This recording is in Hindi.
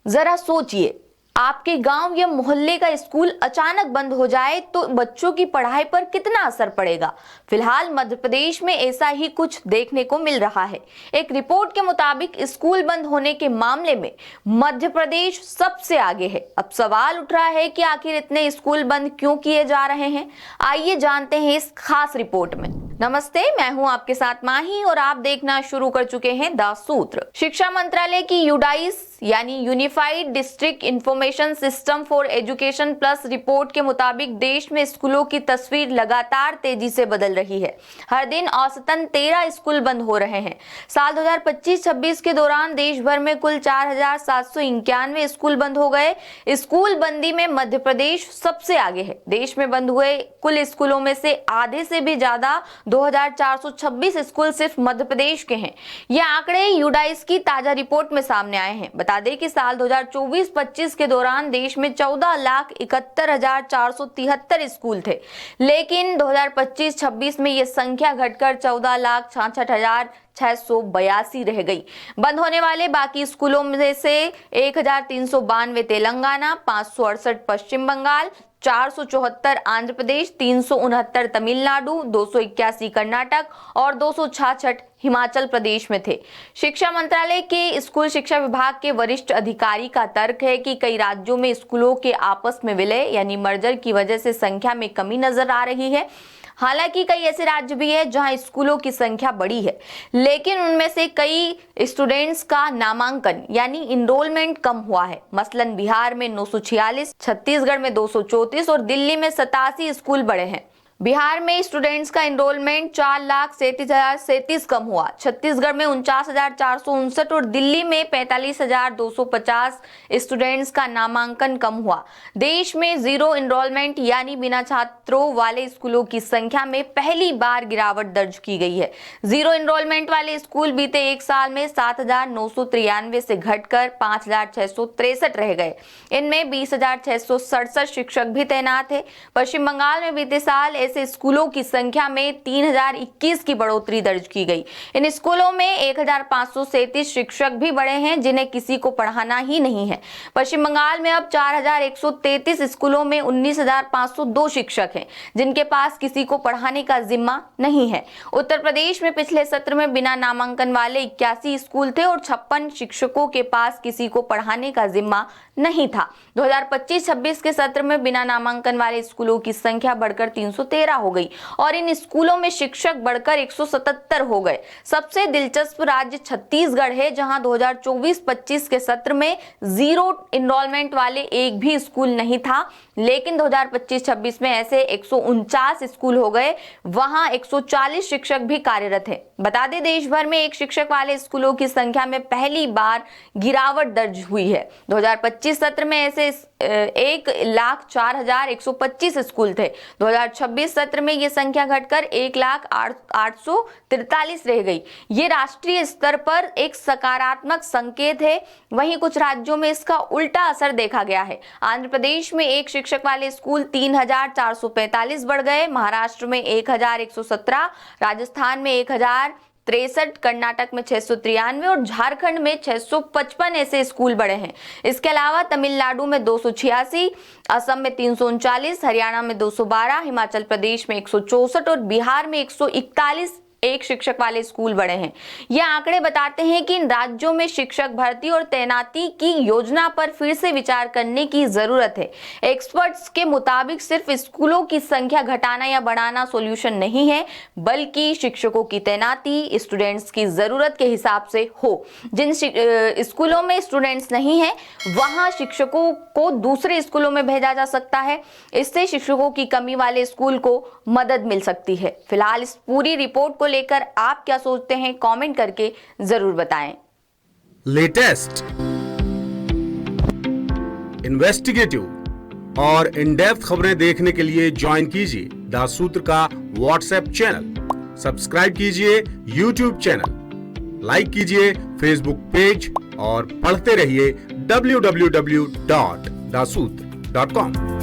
जरा सोचिए, आपके गांव या मोहल्ले का स्कूल अचानक बंद हो जाए तो बच्चों की पढ़ाई पर कितना असर पड़ेगा। फिलहाल मध्य प्रदेश में ऐसा ही कुछ देखने को मिल रहा है। एक रिपोर्ट के मुताबिक स्कूल बंद होने के मामले में मध्य प्रदेश सबसे आगे है। अब सवाल उठ रहा है कि आखिर इतने स्कूल बंद क्यों किए जा रहे हैं। आइए जानते हैं इस खास रिपोर्ट में। नमस्ते, मैं हूं आपके साथ माही और आप देखना शुरू कर चुके हैं द सूत्र। शिक्षा मंत्रालय की यूडाइस यानी unified district information system for education plus report के मुताबिक देश में स्कूलों की तस्वीर लगातार तेजी से बदल रही है। हर दिन औसतन 13 स्कूल बंद हो रहे हैं। साल 2025-26 के दौरान देश भर में कुल 4,791 स्कूल बंद हो गए। स्कूल बंदी में मध्य प्रदेश सबसे आगे है। देश में बंद हुए कुल स्कूलों में से आधे से भी ज्यादा 2,426 स्कूल सिर्फ मध्य प्रदेश के हैं। ये आंकड़े यूडाइस की ताजा रिपोर्ट में सामने आए हैं। बता दें कि साल 2024-25 के दौरान देश में 14,71,473 स्कूल थे, लेकिन 2025-26 में ये संख्या घटकर 14,66,682 रह गई। बंद होने वाले बाकी स्कूलों में से 1,392 तेलंगाना, 568 पश्चिम बंगाल, 474 आंध्र प्रदेश, 369 तमिलनाडु, 281 कर्नाटक और 266 हिमाचल प्रदेश में थे। शिक्षा मंत्रालय के स्कूल शिक्षा विभाग के वरिष्ठ अधिकारी का तर्क है कि कई राज्यों में स्कूलों के आपस में विलय यानी मर्जर की वजह से संख्या में कमी नजर आ रही है। हालांकि कई ऐसे राज्य भी है जहां स्कूलों की संख्या बढ़ी है, लेकिन उनमें से कई स्टूडेंट्स का नामांकन यानी इनरोलमेंट कम हुआ है। मसलन बिहार में 946, छत्तीसगढ़ में 234 और दिल्ली में 87 स्कूल बढ़े हैं। बिहार में स्टूडेंट्स का एनरोलमेंट 4,37,037 कम हुआ, छत्तीसगढ़ में 49,459 और दिल्ली में 45,250 स्टूडेंट्स का नामांकन कम हुआ। देश में जीरो एनरोलमेंट यानी बिना छात्रों वाले स्कूलों की संख्या में पहली बार गिरावट दर्ज की गई है। जीरो एनरोलमेंट वाले स्कूल बीते एक साल में 7,993 से घटकर 5,663 रह गए। इनमें 20,667 शिक्षक भी तैनात है। पश्चिम बंगाल में बीते साल ऐसे स्कूलों की संख्या में 3,021 की बढ़ोतरी दर्ज की गई। इन स्कूलों में 1,537 शिक्षक भी बढ़े हैं जिन्हें किसी को पढ़ाना ही नहीं है। पश्चिम बंगाल में अब 4,133 स्कूलों में 19,502 शिक्षक हैं जिनके पास किसी को पढ़ाने का जिम्मा नहीं है। उत्तर प्रदेश में पिछले सत्र में बिना नामांकन वाले 81 स्कूल थे और 56 शिक्षकों के पास किसी को पढ़ाने का जिम्मा नहीं था। 2025-26 के सत्र में बिना नामांकन वाले स्कूलों की संख्या बढ़कर 313 हो गई और इन स्कूलों में शिक्षक बढ़कर 177 हो गए। सबसे दिलचस्प राज्य छत्तीसगढ़ है जहां 2024-25 के सत्र में जीरो एनरोलमेंट वाले एक भी स्कूल नहीं था, लेकिन 2025-26 में ऐसे 149 स्कूल हो गए। वहां 140 शिक्षक भी कार्यरत हैं। बता दें, देश भर में एक शिक्षक वाले स्कूलों की संख्या में पहली बार गिरावट दर्ज हुई है। 2025 सत्र में ऐसे 1,04,125 स्कूल थे। 2026 सत्र में ये संख्या घटकर 1,08,843 रह गई। ये राष्ट्रीय स्तर पर एक सकारात्मक संकेत है। वहीं कुछ राज्यों में इसका उल्टा असर देखा गया है। आंध्र प्रदेश में एक शिक्षक वाले स्कूल 3,445 बढ़ गए, महाराष्ट्र में 1,117, राजस्थान में 1,063, कर्नाटक में 693 और झारखंड में 655 ऐसे स्कूल बढ़े हैं। इसके अलावा तमिलनाडु में 286, असम में 339, हरियाणा में 212, हिमाचल प्रदेश में 164 और बिहार में 141 एक शिक्षक वाले स्कूल बढ़े हैं। ये आंकड़े बताते हैं कि इन राज्यों में शिक्षक भर्ती और तैनाती की योजना पर फिर से विचार करने की जरूरत है। एक्सपर्ट्स के मुताबिक सिर्फ स्कूलों की संख्या घटाना या बढ़ाना सॉल्यूशन नहीं है, बल्कि शिक्षकों की तैनाती स्टूडेंट्स की जरूरत के हिसाब से हो। जिन स्कूलों में स्टूडेंट्स नहीं है वहां शिक्षकों को दूसरे स्कूलों में भेजा जा सकता है। इससे शिक्षकों की कमी वाले स्कूल को मदद मिल सकती है। फिलहाल इस पूरी रिपोर्ट को लेकर आप क्या सोचते हैं, कमेंट करके जरूर बताएं। लेटेस्ट, इन्वेस्टिगेटिव और इन डेप्थ खबरें देखने के लिए ज्वाइन कीजिए द सूत्र का व्हाट्सएप चैनल, सब्सक्राइब कीजिए यूट्यूब चैनल, लाइक कीजिए फेसबुक पेज और पढ़ते रहिए www.daसूत्र.com।